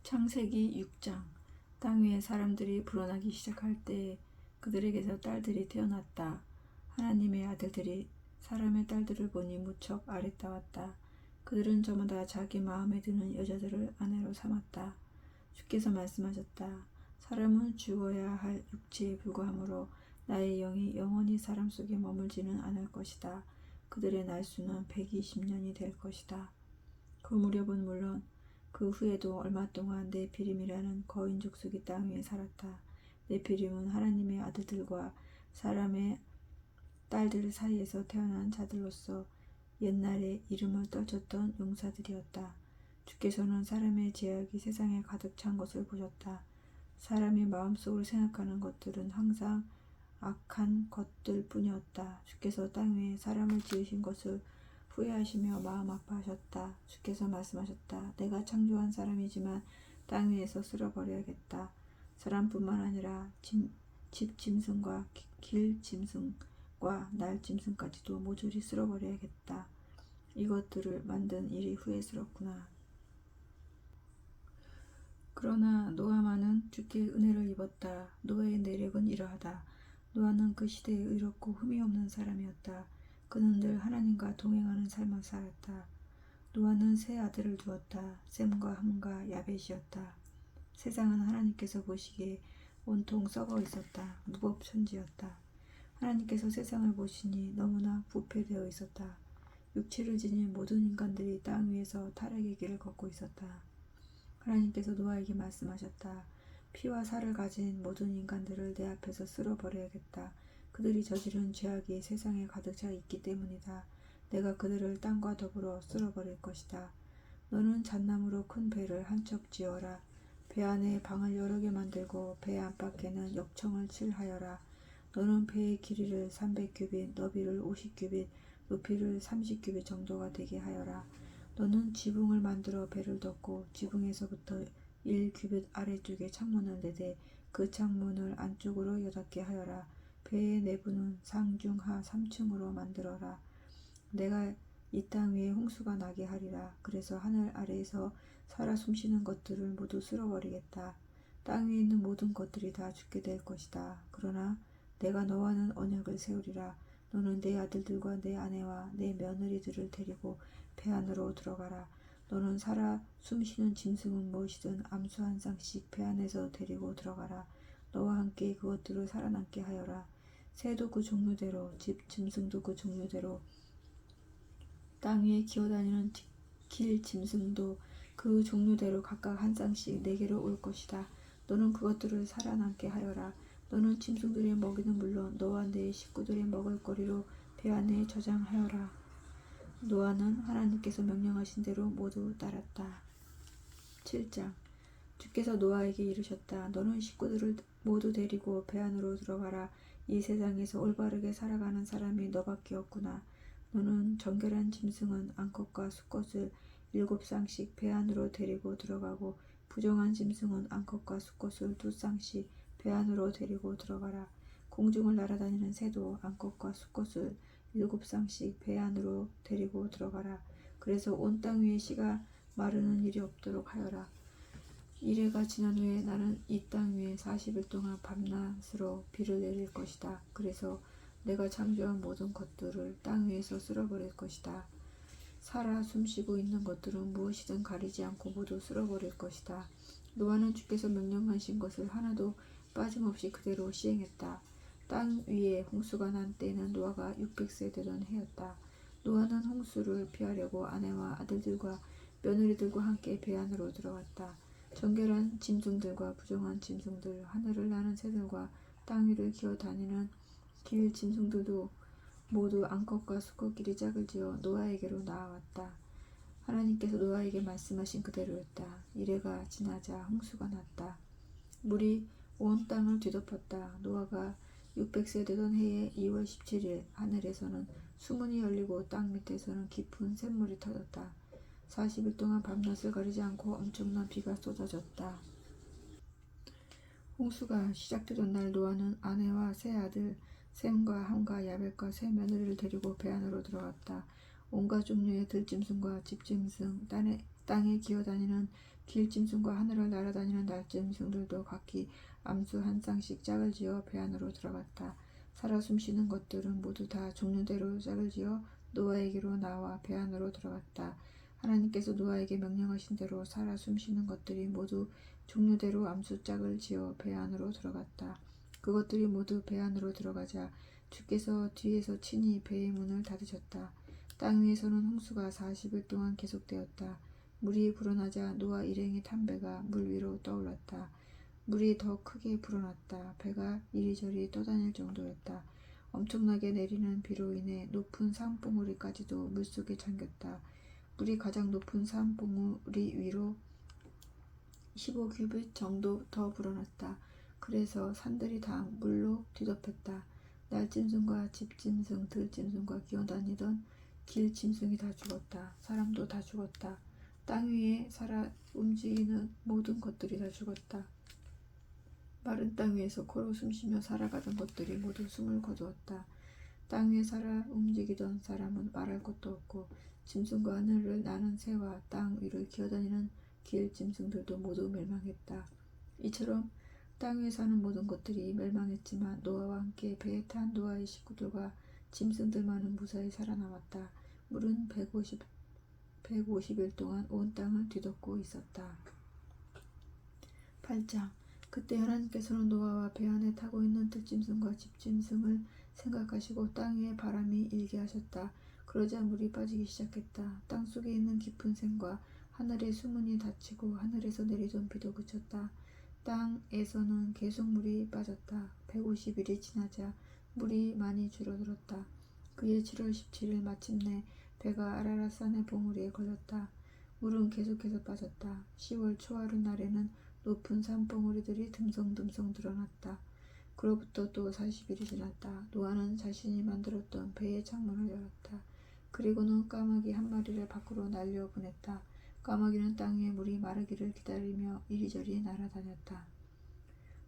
창세기 6장. 땅 위에 사람들이 불어나기 시작할 때 그들에게서 딸들이 태어났다. 하나님의 아들들이 사람의 딸들을 보니 무척 아리따웠다. 그들은 저마다 자기 마음에 드는 여자들을 아내로 삼았다. 주께서 말씀하셨다. 사람은 죽어야 할 육체에 불과하므로 나의 영이 영원히 사람 속에 머물지는 않을 것이다. 그들의 날수는 120년이 될 것이다. 그 무렵은 물론 그 후에도 얼마 동안 네피림이라는 거인 족속이 땅 위에 살았다. 네피림은 하나님의 아들들과 사람의 딸들 사이에서 태어난 자들로서 옛날에 이름을 떨쳤던 용사들이었다. 주께서는 사람의 죄악이 세상에 가득 찬 것을 보셨다. 사람이 마음속으로 생각하는 것들은 항상 악한 것들 뿐이었다. 주께서 땅 위에 사람을 지으신 것을 후회하시며 마음 아파하셨다. 주께서 말씀하셨다. 내가 창조한 사람이지만 땅 위에서 쓸어버려야겠다. 사람뿐만 아니라 집 짐승과 길 짐승과 날 짐승까지도 모조리 쓸어버려야겠다. 이것들을 만든 일이 후회스럽구나. 그러나 노아만은 주께 은혜를 입었다. 노아의 내력은 이러하다. 노아는 그 시대에 의롭고 흠이 없는 사람이었다. 그는 늘 하나님과 동행하는 삶을 살았다. 노아는 세 아들을 두었다. 셈과 함과 야벳이었다. 세상은 하나님께서 보시기에 온통 썩어 있었다. 무법천지였다. 하나님께서 세상을 보시니 너무나 부패되어 있었다. 육체를 지닌 모든 인간들이 땅 위에서 타락의 길을 걷고 있었다. 하나님께서 노아에게 말씀하셨다. 피와 살을 가진 모든 인간들을 내 앞에서 쓸어버려야겠다. 그들이 저지른 죄악이 세상에 가득 차 있기 때문이다. 내가 그들을 땅과 더불어 쓸어버릴 것이다. 너는 잣나무로 큰 배를 한 척 지어라. 배 안에 방을 여러 개 만들고 배 안팎에는 역청을 칠하여라. 너는 배의 길이를 300규빗, 너비를 50규빗, 높이를 30규빗 정도가 되게 하여라. 너는 지붕을 만들어 배를 덮고 지붕에서부터 1규빗 아래쪽에 창문을 내되 그 창문을 안쪽으로 8개 하여라. 배의 내부는 상중하 3층으로 만들어라. 내가 이 땅 위에 홍수가 나게 하리라. 그래서 하늘 아래에서 살아 숨쉬는 것들을 모두 쓸어버리겠다. 땅 위에 있는 모든 것들이 다 죽게 될 것이다. 그러나 내가 너와는 언약을 세우리라. 너는 내 아들들과 내 아내와 내 며느리들을 데리고 배 안으로 들어가라. 너는 살아 숨쉬는 짐승은 무엇이든 암수 한 쌍씩 배 안에서 데리고 들어가라. 너와 함께 그것들을 살아남게 하여라. 새도 그 종류대로, 집 짐승도 그 종류대로, 땅 위에 기어다니는 길 짐승도 그 종류대로 각각 한 쌍씩 내게로 올 것이다. 너는 그것들을 살아남게 하여라. 너는 짐승들의 먹이는 물론 너와 내 식구들의 먹을거리로 배 안에 저장하여라. 노아는 하나님께서 명령하신 대로 모두 따랐다. 7장. 주께서 노아에게 이르셨다. 너는 식구들을 모두 데리고 배 안으로 들어가라. 이 세상에서 올바르게 살아가는 사람이 너밖에 없구나. 너는 정결한 짐승은 암컷과 수컷을 7쌍씩 배 안으로 데리고 들어가고 부정한 짐승은 암컷과 수컷을 2쌍씩 배 안으로 데리고 들어가라. 공중을 날아다니는 새도 암컷과 수컷을 7쌍씩 배 안으로 데리고 들어가라. 그래서 온 땅 위에 씨가 마르는 일이 없도록 하여라. 이래가 지난 후에 나는 이 땅 위에 40일 동안 밤낮으로 비를 내릴 것이다. 그래서 내가 창조한 모든 것들을 땅 위에서 쓸어버릴 것이다. 살아 숨쉬고 있는 것들은 무엇이든 가리지 않고 모두 쓸어버릴 것이다. 노아는 주께서 명령하신 것을 하나도 빠짐없이 그대로 시행했다. 땅 위에 홍수가 난 때에는 노아가 600세 되던 해였다. 노아는 홍수를 피하려고 아내와 아들들과 며느리들과 함께 배 안으로 들어갔다. 정결한 짐승들과 부정한 짐승들, 하늘을 나는 새들과 땅 위를 기어다니는 길 짐승들도 모두 암컷과 수컷끼리 짝을 지어 노아에게로 나아왔다. 하나님께서 노아에게 말씀하신 그대로였다. 이래가 지나자 홍수가 났다. 물이 온 땅을 뒤덮었다. 노아가 600세 되던 해의 2월 17일 하늘에서는 수문이 열리고 땅 밑에서는 깊은 샘물이 터졌다. 40일 동안 밤낮을 가리지 않고 엄청난 비가 쏟아졌다. 홍수가 시작되던 날 노아는 아내와 세 아들 셈과 함과 야벳과 세 며느리를 데리고 배 안으로 들어갔다. 온갖 종류의 들짐승과 집짐승, 땅에 기어다니는 길짐승과 하늘을 날아다니는 날짐승들도 각기 암수 한 쌍씩 짝을 지어 배 안으로 들어갔다. 살아 숨쉬는 것들은 모두 다 종류대로 짝을 지어 노아에게로 나와 배 안으로 들어갔다. 하나님께서 노아에게 명령하신 대로 살아 숨쉬는 것들이 모두 종류대로 암수 짝을 지어 배 안으로 들어갔다. 그것들이 모두 배 안으로 들어가자 주께서 뒤에서 친히 배의 문을 닫으셨다. 땅 위에서는 홍수가 40일 동안 계속되었다. 물이 불어나자 노아 일행이 탄 배가 물 위로 떠올랐다. 물이 더 크게 불어났다. 배가 이리저리 떠다닐 정도였다. 엄청나게 내리는 비로 인해 높은 산봉우리까지도 물속에 잠겼다. 물이 가장 높은 산봉우리 위로 15규빗 정도 더 불어났다. 그래서 산들이 다 물로 뒤덮였다. 날짐승과 집짐승, 들짐승과 기어다니던 길짐승이 다 죽었다. 사람도 다 죽었다. 땅 위에 살아 움직이는 모든 것들이 다 죽었다. 마른 땅 위에서 코로 숨쉬며 살아가던 것들이 모두 숨을 거두었다. 땅 위에 살아 움직이던 사람은 말할 것도 없고 짐승과 하늘을 나는 새와 땅 위를 기어다니는 길 짐승들도 모두 멸망했다. 이처럼 땅 위에 사는 모든 것들이 멸망했지만 노아와 함께 배에 탄 노아의 식구들과 짐승들만은 무사히 살아남았다. 물은 150일 동안 온 땅을 뒤덮고 있었다. 8장. 그때 하나님께서는 노아와 배 안에 타고 있는 들짐승과 집짐승을 생각하시고 땅 위에 바람이 일게 하셨다. 그러자 물이 빠지기 시작했다. 땅 속에 있는 깊은 샘과 하늘의 수문이 닫히고 하늘에서 내리던 비도 그쳤다. 땅에서는 계속 물이 빠졌다. 150일이 지나자 물이 많이 줄어들었다. 그해 7월 17일 마침내 배가 아라랏산의 봉우리에 걸렸다. 물은 계속해서 빠졌다. 10월 초하루 날에는 높은 산봉우리들이 듬성듬성 드러났다. 그로부터 또 40일이 지났다. 노아는 자신이 만들었던 배의 창문을 열었다. 그리고는 까마귀 한 마리를 밖으로 날려보냈다. 까마귀는 땅 위에 물이 마르기를 기다리며 이리저리 날아다녔다.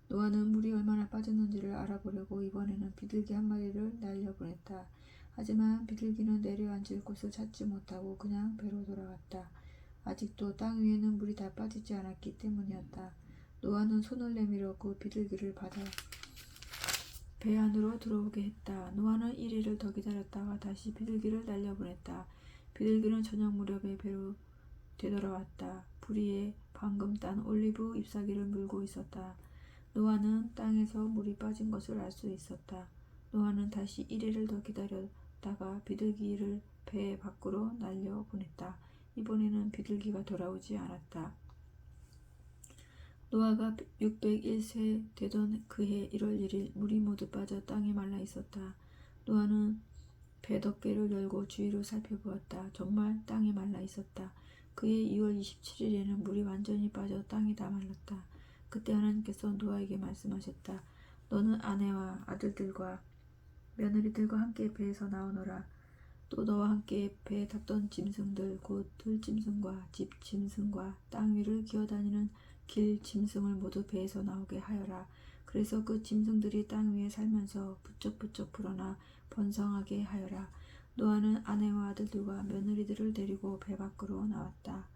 노아는 물이 얼마나 빠졌는지를 알아보려고 이번에는 비둘기 한 마리를 날려보냈다. 하지만 비둘기는 내려앉을 곳을 찾지 못하고 그냥 배로 돌아갔다. 아직도 땅 위에는 물이 다 빠지지 않았기 때문이었다. 노아는 손을 내밀어 그 비둘기를 받아 배 안으로 들어오게 했다. 노아는 1일을 더 기다렸다가 다시 비둘기를 날려보냈다. 비둘기는 저녁 무렵에 배로 되돌아왔다. 부리에 방금 딴 올리브 잎사귀를 물고 있었다. 노아는 땅에서 물이 빠진 것을 알 수 있었다. 노아는 다시 1일을 더 기다렸다가 비둘기를 배 밖으로 날려보냈다. 이번에는 비둘기가 돌아오지 않았다. 노아가 601세 되던 그해 1월 1일 물이 모두 빠져 땅이 말라 있었다. 노아는 배 덮개를 열고 주위를 살펴보았다. 정말 땅이 말라 있었다. 그해 2월 27일에는 물이 완전히 빠져 땅이 다 말랐다. 그때 하나님께서 노아에게 말씀하셨다. 너는 아내와 아들들과 며느리들과 함께 배에서 나오너라. 또 너와 함께 배에 탔던 짐승들 곧 들짐승과 집짐승과 땅 위를 기어다니는 길짐승을 모두 배에서 나오게 하여라. 그래서 그 짐승들이 땅 위에 살면서 부쩍부쩍 불어나 번성하게 하여라. 노아는 아내와 아들들과 며느리들을 데리고 배 밖으로 나왔다.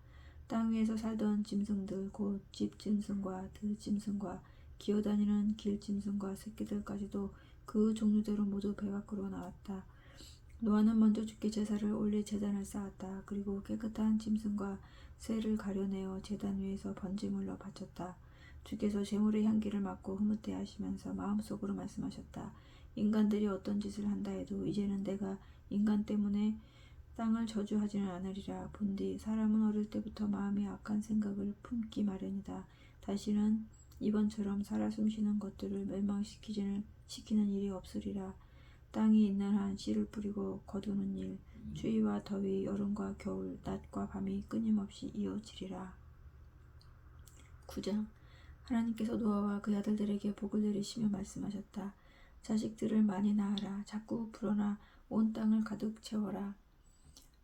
땅 위에서 살던 짐승들 곧 집짐승과 들짐승과 기어다니는 길짐승과 새끼들까지도 그 종류대로 모두 배 밖으로 나왔다. 노아는 먼저 주께 제사를 올릴 제단을 쌓았다. 그리고 깨끗한 짐승과 새를 가려내어 제단 위에서 번제물로 바쳤다. 주께서 제물의 향기를 맡고 흐뭇해 하시면서 마음속으로 말씀하셨다. 인간들이 어떤 짓을 한다 해도 이제는 내가 인간 때문에 땅을 저주하지는 않으리라. 본디 사람은 어릴 때부터 마음에 악한 생각을 품기 마련이다. 다시는 이번처럼 살아 숨쉬는 것들을 멸망시키는 일이 없으리라. 땅이 있는 한 씨를 뿌리고 거두는 일, 추위와 더위, 여름과 겨울, 낮과 밤이 끊임없이 이어지리라. 9장. 하나님께서 노아와 그 아들들에게 복을 내리시며 말씀하셨다. 자식들을 많이 낳아라. 자꾸 불어나 온 땅을 가득 채워라.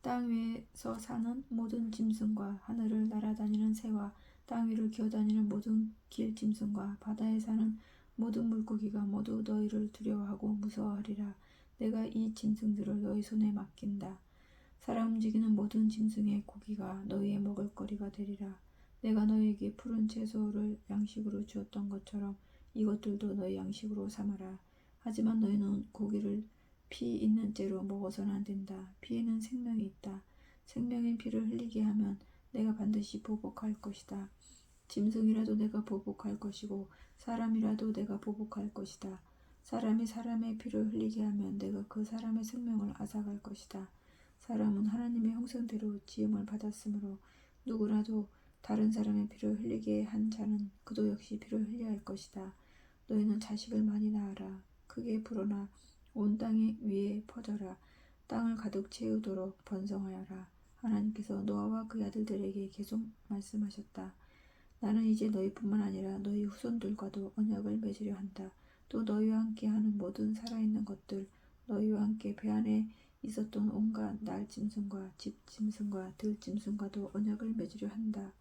땅 위에서 사는 모든 짐승과 하늘을 날아다니는 새와 땅 위를 기어다니는 모든 길짐승과 바다에 사는 모든 물고기가 모두 너희를 두려워하고 무서워하리라. 내가 이 짐승들을 너희 손에 맡긴다. 사람 움직이는 모든 짐승의 고기가 너희의 먹을거리가 되리라. 내가 너희에게 푸른 채소를 양식으로 주었던 것처럼 이것들도 너희 양식으로 삼아라. 하지만 너희는 고기를 피 있는 채로 먹어서는 안 된다. 피에는 생명이 있다. 생명인 피를 흘리게 하면 내가 반드시 보복할 것이다. 짐승이라도 내가 보복할 것이고 사람이라도 내가 보복할 것이다. 사람이 사람의 피를 흘리게 하면 내가 그 사람의 생명을 앗아갈 것이다. 사람은 하나님의 형상대로 지음을 받았으므로 누구라도 다른 사람의 피를 흘리게 한 자는 그도 역시 피를 흘려야 할 것이다. 너희는 자식을 많이 낳아라. 크게 불어나 온 땅 위에 퍼져라. 땅을 가득 채우도록 번성하여라. 하나님께서 노아와 그의 아들들에게 계속 말씀하셨다. 나는 이제 너희뿐만 아니라 너희 후손들과도 언약을 맺으려 한다. 또 너희와 함께 하는 모든 살아있는 것들, 너희와 함께 배 안에 있었던 온갖 날짐승과 집짐승과 들짐승과도 언약을 맺으려 한다.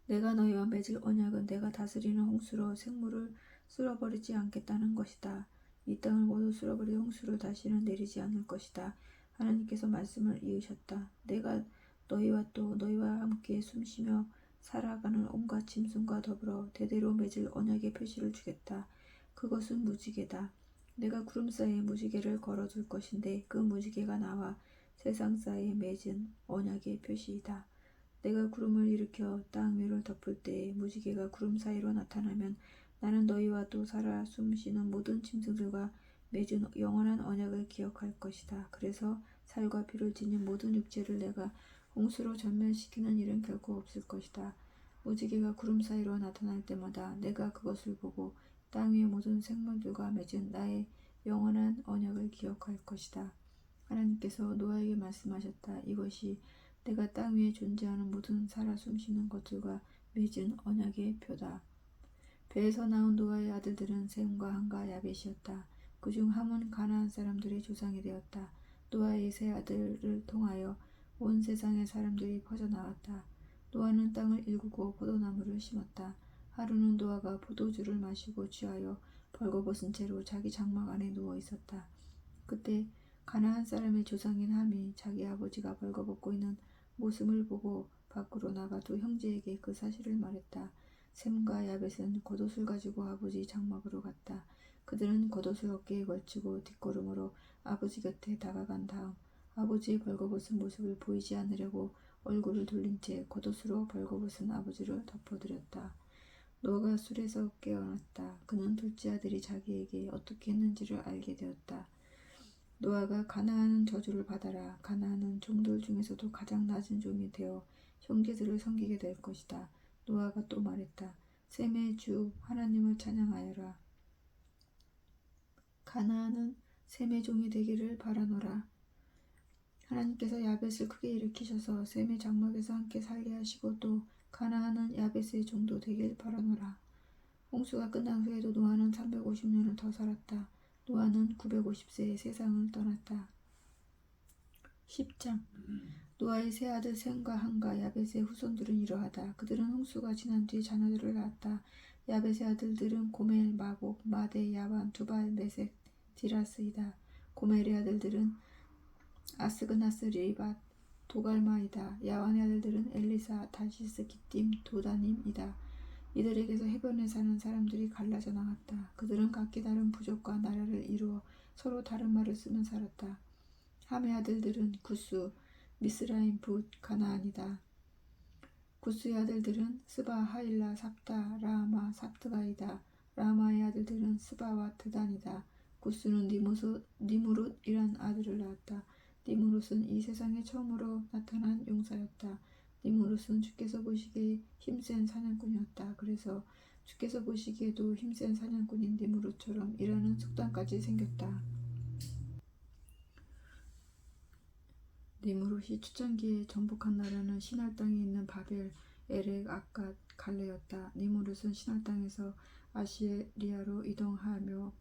내가 너희와 맺을 언약은 내가 다스리는 홍수로 생물을 쓸어버리지 않겠다는 것이다. 이 땅을 모두 쓸어버릴 홍수를 다시는 내리지 않을 것이다. 하나님께서 말씀을 이으셨다. 내가 너희와 또 너희와 함께 숨쉬며 살아가는 온갖 짐승과 더불어 대대로 맺을 언약의 표시를 주겠다. 그것은 무지개다. 내가 구름 사이에 무지개를 걸어둘 것인데 그 무지개가 나와 세상 사이에 맺은 언약의 표시이다. 내가 구름을 일으켜 땅 위를 덮을 때에 무지개가 구름 사이로 나타나면 나는 너희와 또 살아 숨쉬는 모든 짐승들과 맺은 영원한 언약을 기억할 것이다. 그래서 살과 피를 지닌 모든 육체를 내가 홍수로 전멸시키는 일은 결코 없을 것이다. 무지개가 구름 사이로 나타날 때마다 내가 그것을 보고 땅 위의 모든 생물들과 맺은 나의 영원한 언약을 기억할 것이다. 하나님께서 노아에게 말씀하셨다. 이것이 내가 땅 위에 존재하는 모든 살아 숨쉬는 것들과 맺은 언약의 표다. 배에서 나온 노아의 아들들은 셈과 함과 야벳이었다. 그중 함은 가나안 사람들의 조상이 되었다. 노아의 세 아들을 통하여 온 세상의 사람들이 퍼져나갔다. 노아는 땅을 일구고 포도나무를 심었다. 하루는 노아가 포도주를 마시고 취하여 벌거벗은 채로 자기 장막 안에 누워 있었다. 그때 가나안 사람의 조상인 함이 자기 아버지가 벌거벗고 있는 모습을 보고 밖으로 나가 두 형제에게 그 사실을 말했다. 셈과 야벳은 겉옷을 가지고 아버지 장막으로 갔다. 그들은 겉옷을 어깨에 걸치고 뒷걸음으로 아버지 곁에 다가간 다음 아버지의 벌거벗은 모습을 보이지 않으려고 얼굴을 돌린 채 겉옷으로 벌거벗은 아버지를 덮어드렸다. 노아가 술에서 깨어났다. 그는 둘째 아들이 자기에게 어떻게 했는지를 알게 되었다. 노아가 가나안은 저주를 받아라. 가나안은 종들 중에서도 가장 낮은 종이 되어 형제들을 섬기게 될 것이다. 노아가 또 말했다. 셈의 주 하나님을 찬양하여라. 가나안은 셈의 종이 되기를 바라노라. 하나님께서 야벳을 크게 일으키셔서 셈의 장막에서 함께 살게 하시고 또 가나안은 야벳의 종도 되길 바라노라. 홍수가 끝난 후에도 노아는 350년을 더 살았다. 노아는 950세에 세상을 떠났다. 10장 노아의 세 아들 셈과 함과 야벳의 후손들은 이러하다. 그들은 홍수가 지난 뒤 자녀들을 낳았다. 야벳의 아들들은 고멜, 마곡, 마대, 야완, 두발, 메색, 디라스이다. 고멜의 아들들은 아스그나스, 리밧, 도갈마이다. 야완의 아들들은 엘리사, 다시스, 기띔, 도다님이다. 이들에게서 해변에 사는 사람들이 갈라져 나갔다. 그들은 각기 다른 부족과 나라를 이루어 서로 다른 말을 쓰며 살았다. 함의 아들들은 구스, 미스라임, 붓, 가나안이다. 구스의 아들들은 스바, 하일라, 삽다, 라마, 삽드가이다. 라마의 아들들은 스바와 드단이다. 구스는 니무롯이란 아들을 낳았다. 니무롯은 이 세상에 처음으로 나타난 용사였다. 니무롯은 주께서 보시기에 힘센 사냥꾼이었다. 그래서 주께서 보시기에도 힘센 사냥꾼인 니무롯처럼 일하는 습관까지 생겼다. 니무롯이 초창기에 정복한 나라는 시날 땅에 있는 바벨, 에렉, 아갓, 갈레였다. 니무롯은 시날 땅에서 아시리아로 이동하며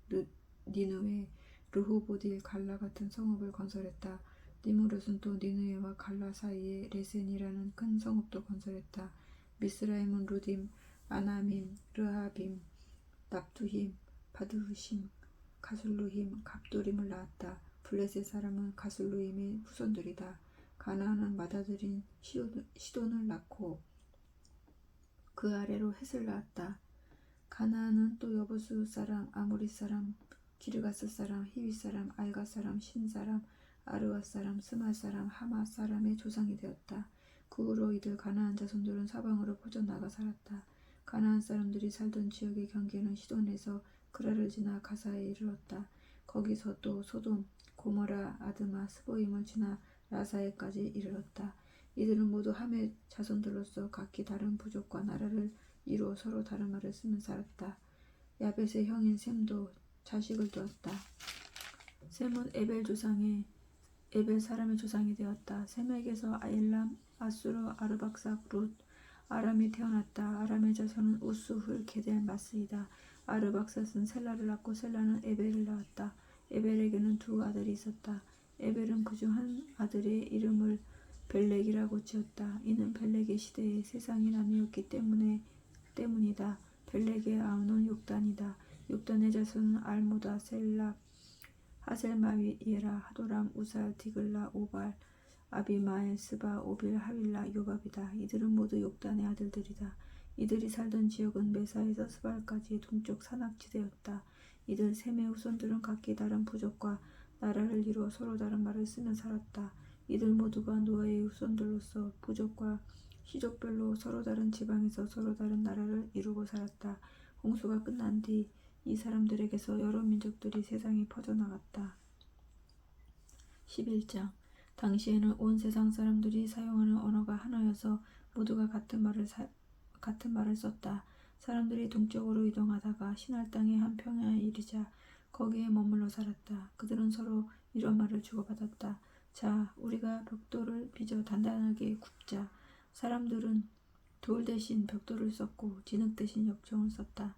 니느웨, 르호보딜, 갈라 같은 성읍을 건설했다. 니무롯은 또 니느웨와 갈라 사이에 레센이라는 큰 성읍도 건설했다. 미스라임은 루딤, 아나밈, 르하빔, 납두힘, 바드후심, 가술루힘, 갑도림을 낳았다. 블레셋 사람은 가슬루임의 후손들이다. 가나안은 맏아들인 시돈을 낳고 그 아래로 헷을 낳았다. 가나안은 또 여부수 사람, 아모리 사람, 기르가스 사람, 히위 사람, 알가 사람, 신 사람, 아르와 사람, 스마 사람, 하마 사람의 조상이 되었다. 그 후로 이들 가나안 자손들은 사방으로 퍼져나가 살았다. 가나안 사람들이 살던 지역의 경계는 시돈에서 그라를 지나 가사에 이르렀다. 거기서 또 소돔, 고모라, 아드마, 스보임을 지나 라사에까지 이르렀다. 이들은 모두 함의 자손들로서 각기 다른 부족과 나라를 이루어 서로 다른 말을 쓰며 살았다. 야벳의 형인 셈도 자식을 두었다. 셈은 에벨 사람의 조상이 되었다. 셈에게서 엘람, 아수르, 아르박삭, 룻, 아람이 태어났다. 아람의 자손은 우스, 훌, 게델, 마스이다. 아르박삭은 셀라를 낳고 셀라는 에벨을 낳았다. 에벨에게는 두 아들이 있었다. 에벨은 그중 한 아들의 이름을 벨렉이라고 지었다. 이는 벨렉의 시대에 세상이 나뉘었기 때문이다. 벨렉의 아우는 욕단이다. 욕단의 자손은 알모다, 셀랍, 하셀마윗, 예라, 하도람, 우살, 디글라, 오발, 아비마엘, 스바, 오빌, 하윌라, 요밥이다. 이들은 모두 욕단의 아들들이다. 이들이 살던 지역은 메사에서 스발까지 동쪽 산악지대였다. 이들 셈의 후손들은 각기 다른 부족과 나라를 이루어 서로 다른 말을 쓰며 살았다. 이들 모두가 노아의 후손들로서 부족과 시족별로 서로 다른 지방에서 서로 다른 나라를 이루고 살았다. 홍수가 끝난 뒤 이 사람들에게서 여러 민족들이 세상에 퍼져나갔다. 11장 당시에는 온 세상 사람들이 사용하는 언어가 하나여서 모두가 같은 말을 썼다. 사람들이 동쪽으로 이동하다가 신할 땅의 한 평야에 이르자 거기에 머물러 살았다. 그들은 서로 이런 말을 주고받았다. 자, 우리가 벽돌을 빚어 단단하게 굽자. 사람들은 돌 대신 벽돌을 썼고 진흙 대신 역청을 썼다.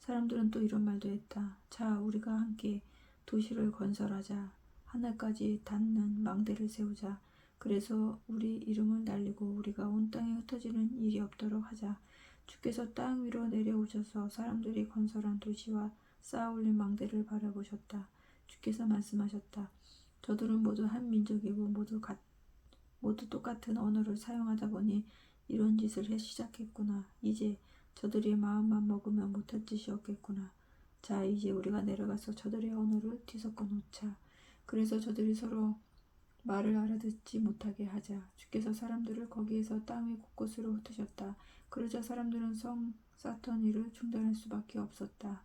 사람들은 또 이런 말도 했다. 자, 우리가 함께 도시를 건설하자. 하늘까지 닿는 망대를 세우자. 그래서 우리 이름을 날리고 우리가 온 땅에 흩어지는 일이 없도록 하자. 주께서 땅 위로 내려오셔서 사람들이 건설한 도시와 쌓아올린 망대를 바라보셨다. 주께서 말씀하셨다. 저들은 모두 한 민족이고 모두 똑같은 언어를 사용하다 보니 이런 짓을 시작했구나. 이제 저들이 마음만 먹으면 못할 짓이 없겠구나. 자, 이제 우리가 내려가서 저들의 언어를 뒤섞어 놓자. 그래서 저들이 서로 말을 알아듣지 못하게 하자. 주께서 사람들을 거기에서 땅 위 곳곳으로 흩으셨다. 그러자 사람들은 성 쌓던 일을 중단할 수밖에 없었다.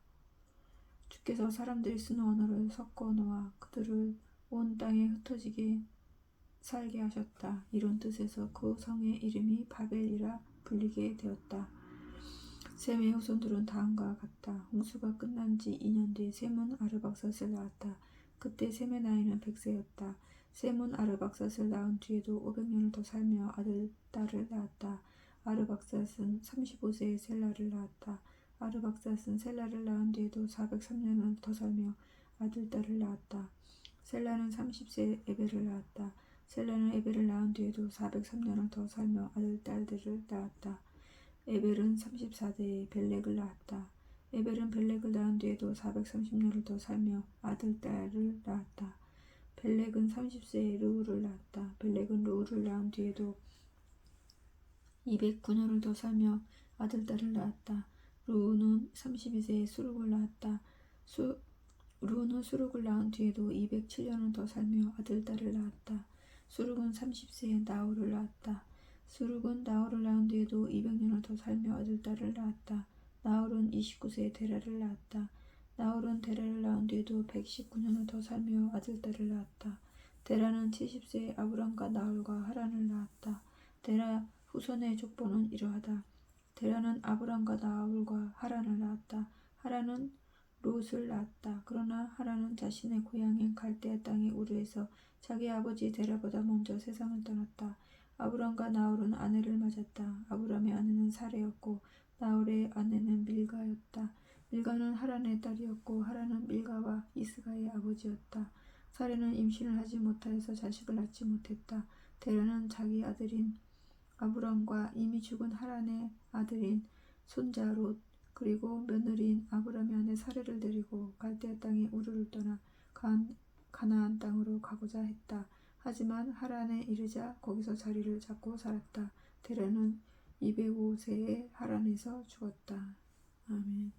주께서 사람들이 쓰는 언어를 섞어 놓아 그들을 온 땅에 흩어지게 살게 하셨다. 이런 뜻에서 그 성의 이름이 바벨이라 불리게 되었다. 셈의 후손들은 다음과 같다. 홍수가 끝난 지 2년 뒤 셈은 아르박삿을 낳았다. 그때 셈의 나이는 100세였다. 셈은 아르박삿을 낳은 뒤에도 500년을 더 살며 아들, 딸을 낳았다. 아르박삿은 35세에 셀라를 낳았다. 아르박삿은 셀라를 낳은 뒤에도 403년을 더 살며 아들, 딸을 낳았다. 셀라는 30세에 에벨을 낳았다. 셀라는 에벨을 낳은 뒤에도 403년을 더 살며 아들, 딸들을 낳았다. 에벨은 34세에 벨렉을 낳았다. 에벨은 벨렉을 낳은 뒤에도 430년을 더 살며 아들, 딸을 낳았다. 벨렉은 30세에 르우를 낳았다. 벨렉은 르우를 낳은 뒤에도 209년을 더 살며 아들, 딸을 낳았다. 르우는 32세에 수룩을 낳았다. 르우는 수룩을 낳은 뒤에도 207년을 더 살며 아들, 딸을 낳았다. 수룩은 30세에 나홀을 낳았다. 수룩은 나홀을 낳은 뒤에도 200년을 더 살며 아들, 딸을 낳았다. 나홀은 29세에 데라를 낳았다. 나홀은 데라를 낳은 뒤에도 119년을 더 살며 아들, 딸을 낳았다. 데라는 70세에 아브람과 나홀과 하란을 낳았다. 데라 후손의 족보는 이러하다. 데라는 아브람과 나홀과 하란을 낳았다. 하란은 롯을 낳았다. 그러나 하란은 자신의 고향인 갈대아 땅의 우르에서 자기 아버지 데라보다 먼저 세상을 떠났다. 아브람과 나홀은 아내를 맞았다. 아브람의 아내는 사레였고 나홀의 아내는 밀가였다. 밀가는 하란의 딸이었고 하란은 밀가와 이스가의 아버지였다. 사레는 임신을 하지 못하여서 자식을 낳지 못했다. 데라는 자기 아들인 아브람과 이미 죽은 하란의 아들인 손자 롯 그리고 며느리인 아브람의 아내 사레를 데리고 갈대아 땅의 우르를 떠나 가나안 땅으로 가고자 했다. 하지만 하란에 이르자 거기서 자리를 잡고 살았다. 데라는 205세에 하란에서 죽었다. 아멘.